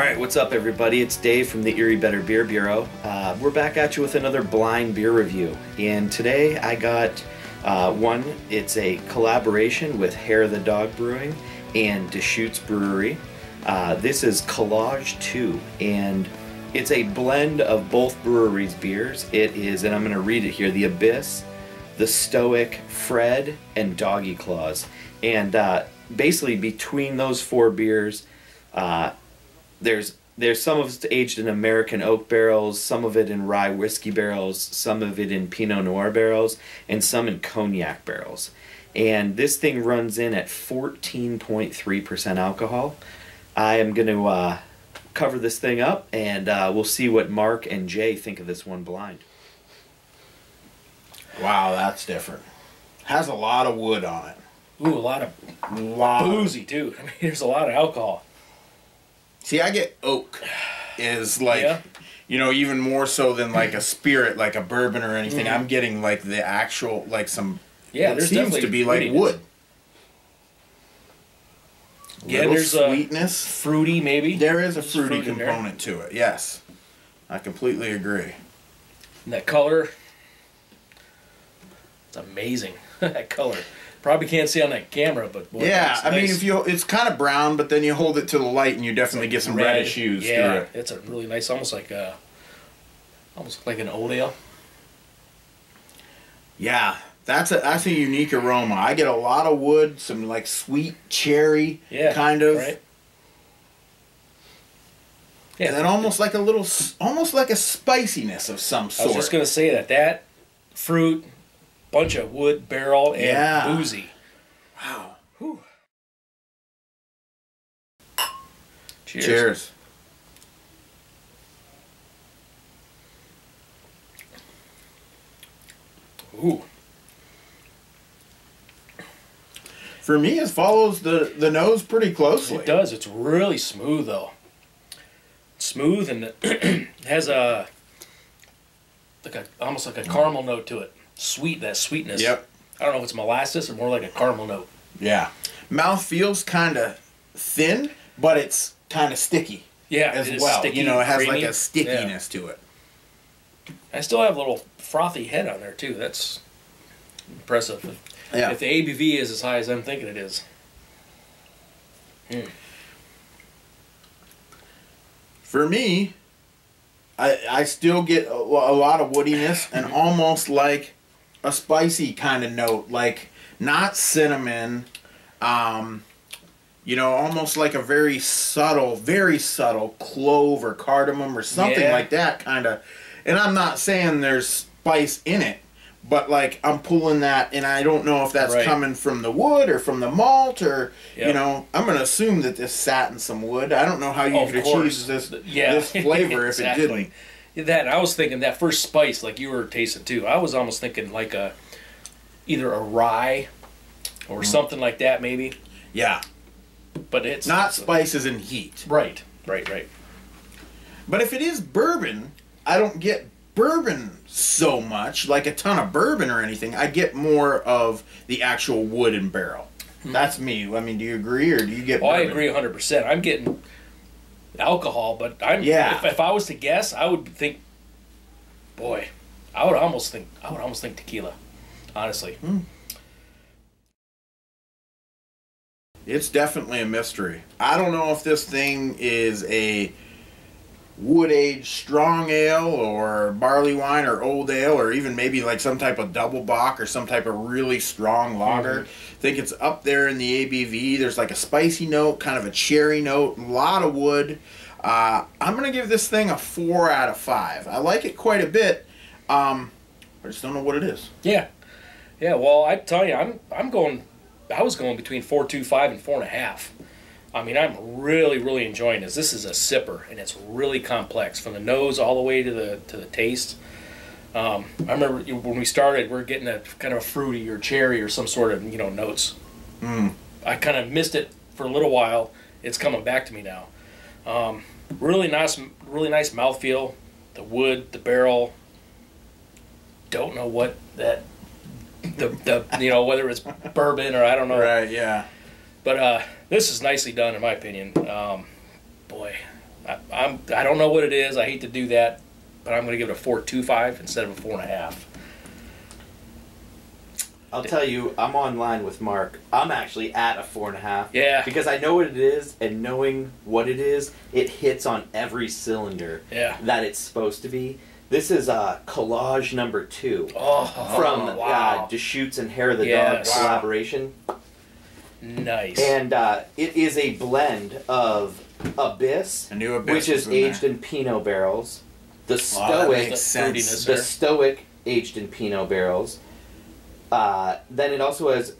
Alright, what's up everybody? It's Dave from the Erie Better Beer Bureau. We're back at you with another blind beer review. And today I got one, it's a collaboration with Hair the Dog Brewing and Deschutes Brewery. This is Collage 2, and it's a blend of both breweries' beers. It is, and I'm going to read it here, the Abyss, the Stoic, Fred, and Doggie Claws. And basically between those four beers, there's some of it aged in American oak barrels, some of it in rye whiskey barrels, some of it in Pinot Noir barrels, and some in Cognac barrels. And this thing runs in at 14.3% alcohol. I am going to cover this thing up, and we'll see what Mark and Jay think of this one blind. Wow, that's different. Has a lot of wood on it. Ooh, a lot of boozy too. I mean, there's a lot of alcohol. See, I get oak is like, Yeah. you know, even more so than like a spirit, like a bourbon or anything. I'm getting like the actual, like some, Yeah, it there's seems definitely to be like wood. Yeah, Little there's sweetness. Fruity maybe. There is a fruity fruit in there. component to it, yes. I completely agree. And that color, it's amazing. That color. Probably can't see on that camera, but boy, Yeah, it's I mean, nice. if you, it's kind of brown, but then you hold it to the light and you definitely get some Red. reddish hues through Yeah, it. it's a really nice, almost like an old ale. Yeah, that's a unique aroma. I get a lot of wood, some like sweet cherry, kind of, right? Yeah, and then almost like a little, almost like a spiciness of some I sort. was just gonna say that fruit, bunch of wood, barrel, and boozy. Wow. Whew. Cheers. Cheers. Ooh. For me, it follows the nose pretty closely. It does. It's really smooth though. Smooth, and it has almost like a caramel note to it. Sweet, that sweetness. Yep. I don't know if it's molasses or more like a caramel note. Yeah. Mouth feels kind of thin, but it's kind of sticky. Yeah, as it is well. sticky, You know, it has creamy. like a stickiness to it. I still have a little frothy head on there too. That's impressive. Yeah. If the ABV is as high as I'm thinking it is. For me, I still get a lot of woodiness and almost like a spicy kind of note, like not cinnamon, you know, almost like a very subtle clove or cardamom or something like that kind of. And I'm not saying there's spice in it, but like I'm pulling that, and I don't know if that's coming from the wood or from the malt or, you know, I'm going to assume that this sat in some wood. I don't know how you could achieve this flavor if it didn't. That, I was thinking that first spice, like you were tasting too, I was almost thinking like either a rye or something like that maybe. Yeah. But it's not spices and heat. Right. But if it is bourbon, I don't get bourbon so much, like a ton of bourbon or anything. I get more of the actual wood and barrel. That's me. I mean, do you agree, or do you get bourbon? I agree 100%. I'm getting alcohol, but if I was to guess, I would think, boy, I would almost think tequila, honestly. It's definitely a mystery. I don't know if this thing is a wood-aged strong ale or barley wine or old ale or even maybe like some type of double bock or some type of really strong lager. I think it's up there in the ABV. There's like a spicy note, kind of a cherry note, a lot of wood. I'm going to give this thing a 4 out of 5. I like it quite a bit. I just don't know what it is. Yeah. Well, I tell you, I was going between 4.25 and 4.5. I mean, I'm really enjoying this. This is a sipper, and it's really complex from the nose all the way to the taste. I remember when we started, we're getting a kind of a fruity or cherry or some sort of notes. I kind of missed it for a little while. It's coming back to me now. Really nice mouthfeel. The wood, the barrel. Don't know what that whether it's bourbon or I don't know. Right. Yeah. But this is nicely done in my opinion. Boy, I don't know what it is. I hate to do that, but I'm going to give it a 4.25 instead of a 4.5. I'll tell you, I'm online with Mark. I'm actually at a 4.5. Yeah. Because I know what it is, and knowing what it is, it hits on every cylinder that it's supposed to be. This is Collage number 2 from wow. Deschutes and Hair of the Dog collaboration. Nice. And it is a blend of Abyss, which is aged in Pinot barrels, the Stoic, Stoic aged in Pinot barrels. Then it also has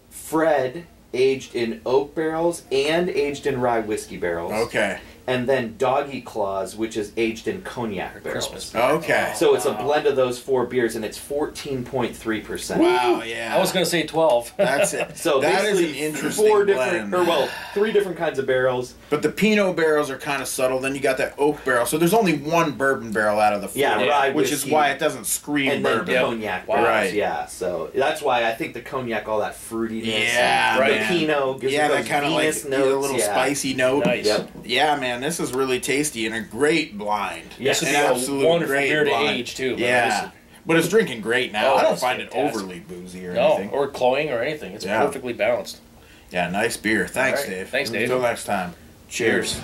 Fred aged in oak barrels and aged in rye whiskey barrels. Okay. And then Doggie Claws, which is aged in cognac barrels. Christmas. Okay. So it's a blend of those 4 beers, and it's 14.3%. Wow, yeah. I was going to say 12. That's it. So that is an interesting blend. 3 different kinds of barrels. But the Pinot barrels are kind of subtle. Then you got that oak barrel. So there's only 1 bourbon barrel out of the 4. Rye which whiskey, is why it doesn't scream and bourbon. then cognac barrels. Right. Yeah, so that's why I think the cognac, all that fruitiness. Yeah, and right. The Pinot gives that kind of like notes. a little spicy note. Nice. Yep. Yeah, man, this is really tasty and a great blind. This would An be absolute a wonderful great beer to blind. age, too. Yeah. But it's drinking great now. Oh, I don't it's find it fantastic. overly boozy or No, anything. or cloying or anything. It's perfectly balanced. Yeah, nice beer. Thanks, All right. Dave. Thanks, Dave. Until next time. Cheers.